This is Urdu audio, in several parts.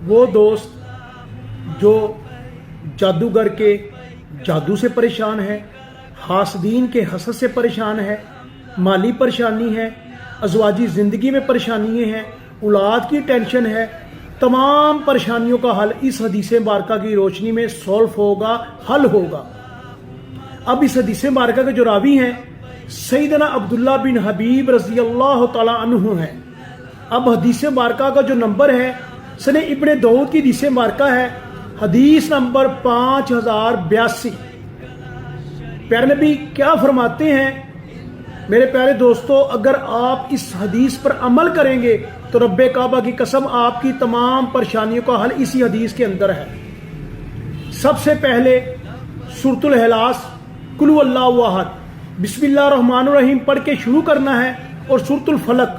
وہ دوست جو جادوگر کے جادو سے پریشان ہے، حاسدین کے حسد سے پریشان ہے، مالی پریشانی ہے، ازواجی زندگی میں پریشانی ہے، اولاد کی ٹینشن ہے، تمام پریشانیوں کا حل اس حدیث مبارکہ کی روشنی میں سولو ہوگا، حل ہوگا۔ اب اس حدیث مبارکہ کے جو راوی ہیں سیدنا عبداللہ بن حبیب رضی اللہ تعالی عنہ ہیں۔ اب حدیث مبارکہ کا جو نمبر ہے سنہ ابن داؤد کی حدیث مبارکہ ہے، حدیث نمبر 5082۔ پیارے نبی کیا فرماتے ہیں؟ میرے پیارے دوستو، اگر آپ اس حدیث پر عمل کریں گے تو رب کعبہ کی قسم آپ کی تمام پریشانیوں کا حل اسی حدیث کے اندر ہے۔ سب سے پہلے سورۃ الاخلاص قل هو اللہ احد بسم اللہ الرحمن الرحیم پڑھ کے شروع کرنا ہے، اور سورۃ الفلق،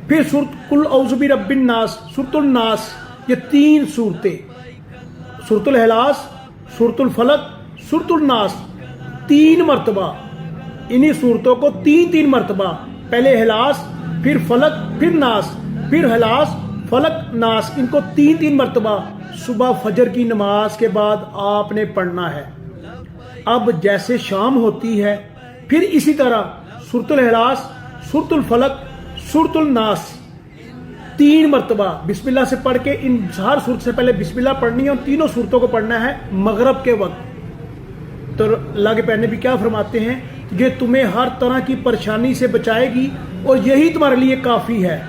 پھر سورۃ قل اعوذ برب الناس، سورۃ الناس، یہ تین صورتیں، سورۃ الاخلاص، سورۃ الفلق، سورۃ الناس، تین مرتبہ انہی صورتوں کو تین مرتبہ، پہلے اخلاص، پھر فلق، پھر ناس، پھر اخلاص، فلق، ناس، ان کو تین مرتبہ صبح فجر کی نماز کے بعد آپ نے پڑھنا ہے۔ اب جیسے شام ہوتی ہے پھر اسی طرح سورۃ الاخلاص، سورۃ الفلق، سورۃ الناس تین مرتبہ بسم اللہ سے پڑھ کے، ان ہر صورت سے پہلے بسم اللہ پڑھنی ہے، اور تینوں صورتوں کو پڑھنا ہے مغرب کے وقت۔ تو اللہ کے پیارے نبی کیا فرماتے ہیں؟ یہ تمہیں ہر طرح کی پریشانی سے بچائے گی اور یہی تمہارے لیے کافی ہے۔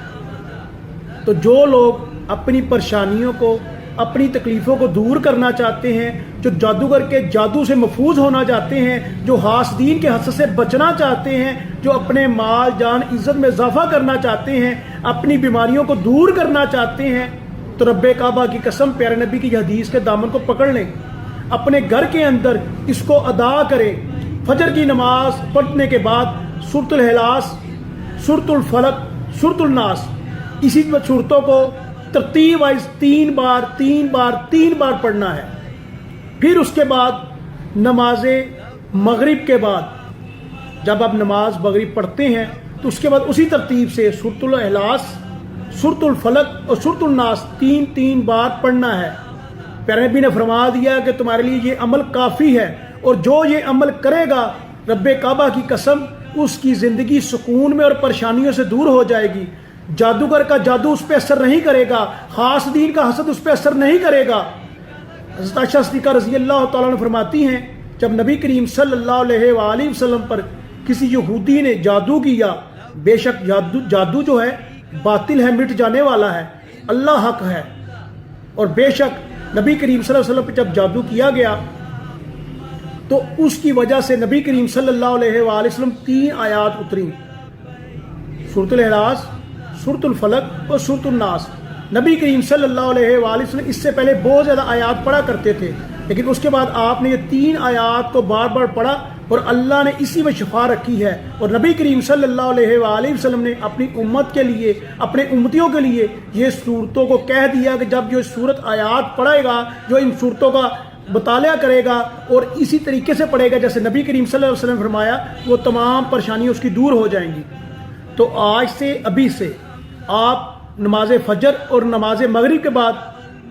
تو جو لوگ اپنی پریشانیوں کو، اپنی تکلیفوں کو دور کرنا چاہتے ہیں، جو جادوگر کے جادو سے محفوظ ہونا چاہتے ہیں، جو حاسدین کے حسد سے بچنا چاہتے ہیں، جو اپنے مال جان عزت میں اضافہ کرنا چاہتے ہیں، اپنی بیماریوں کو دور کرنا چاہتے ہیں، تو رب کعبہ کی قسم پیارے نبی کی حدیث کے دامن کو پکڑ لیں، اپنے گھر کے اندر اس کو ادا کریں۔ فجر کی نماز پڑھنے کے بعد سورۃ الاخلاص، سورۃ الفلق، سورۃ الناس، اسی صورتوں کو ترتیب وائز تین بار پڑھنا ہے۔ پھر اس کے بعد نماز مغرب کے بعد جب آپ نماز مغرب پڑھتے ہیں تو اس کے بعد اسی ترتیب سے سورۃ الاخلاص، سورۃ الفلق اور سورۃ الناس تین بار پڑھنا ہے۔ پیارے نبی نے فرما دیا کہ تمہارے لیے یہ عمل کافی ہے، اور جو یہ عمل کرے گا رب کعبہ کی قسم اس کی زندگی سکون میں اور پریشانیوں سے دور ہو جائے گی۔ جادوگر کا جادو اس پہ اثر نہیں کرے گا، حاسدین کا حسد اس پہ اثر نہیں کرے گا۔ حضرت عائشہ صدیقہ رضی اللہ تعالیٰ عنہ فرماتی ہیں جب نبی کریم صلی اللہ علیہ وآلہ وسلم پر کسی یہودی نے جادو کیا، بے شک جادو جو ہے باطل ہے، مٹ جانے والا ہے، اللہ حق ہے، اور بے شک نبی کریم صلی اللہ علیہ وسلم پہ جب جادو کیا گیا تو اس کی وجہ سے نبی کریم صلی اللہ علیہ وآلہ وسلم تین آیات اتری، سورۃ الاخلاص، سورۃ الفلق اور سورۃ الناس۔ نبی کریم صلی اللہ علیہ وآلہ وسلم اس سے پہلے بہت زیادہ آیات پڑھا کرتے تھے، لیکن اس کے بعد آپ نے یہ تین آیات کو بار بار پڑھا اور اللہ نے اسی میں شفا رکھی ہے۔ اور نبی کریم صلی اللہ علیہ وآلہ وسلم نے اپنی امت کے لیے، اپنے امتیوں کے لیے یہ صورتوں کو کہہ دیا کہ جب جو صورت آیات پڑھے گا، جو ان صورتوں کا مطالعہ کرے گا اور اسی طریقے سے پڑھے گا جیسے نبی کریم صلی اللہ علیہ وسلم نے فرمایا، وہ تمام پریشانیاں اس کی دور ہو جائیں گی۔ تو آج سے، ابھی سے آپ نماز فجر اور نماز مغرب کے بعد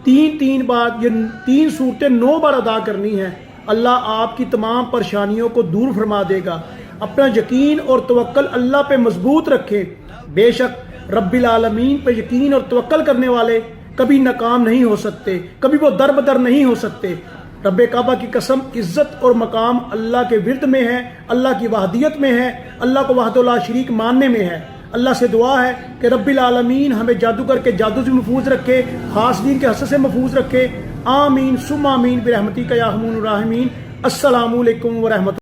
تین بار یہ تین صورتیں 9 بار ادا کرنی ہیں۔ اللہ آپ کی تمام پریشانیوں کو دور فرما دے گا۔ اپنا یقین اور توکل اللہ پہ مضبوط رکھیں، بے شک رب العالمین پہ یقین اور توکل کرنے والے کبھی ناکام نہیں ہو سکتے، کبھی وہ در بدر نہیں ہو سکتے۔ رب کعبہ کی قسم عزت اور مقام اللہ کے ورد میں ہے، اللہ کی وحدیت میں ہے، اللہ کو وحدہ لا شریک ماننے میں ہے۔ اللہ سے دعا ہے کہ رب العالمین ہمیں جادوگر کے جادو سے محفوظ رکھے، حاسدین کے حسد سے محفوظ رکھے۔ آمین ثم آمین برحمتک یا ارحم الراحمین۔ السلام علیکم ورحمۃ اللہ۔